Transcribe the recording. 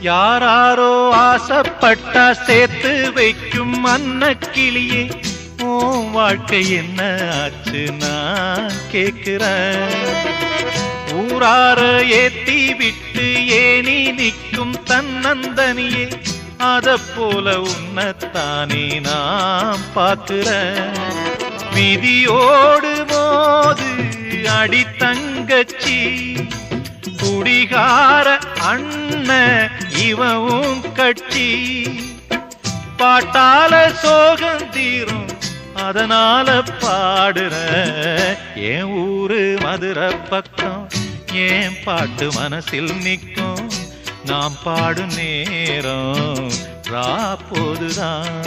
யாராரோ ஆசைப்பட்டா சேர்த்து வைக்கும் அன்னக்கிளியே, உன் வாழ்க்கை என்ன ஆச்சு நான் கேக்குறேன். ஊரார ஏத்தி விட்டு ஏனி நிற்கும் தன்னந்தனியே, அத போல உன்னத்தானே நான் பார்க்கிறேன். விதியோடு மோது அடி தங்கச்சி, குடிகார அண்ணன் இவவும் கட்சி. பாட்டால சோகம் தீரும் அதனால பாடுற, என் ஊரு மதுரை பக்கம் ஏன் பாட்டு மனசில் நிற்கும். நாம் பாடும் நேரம் ராப்போதுதான்.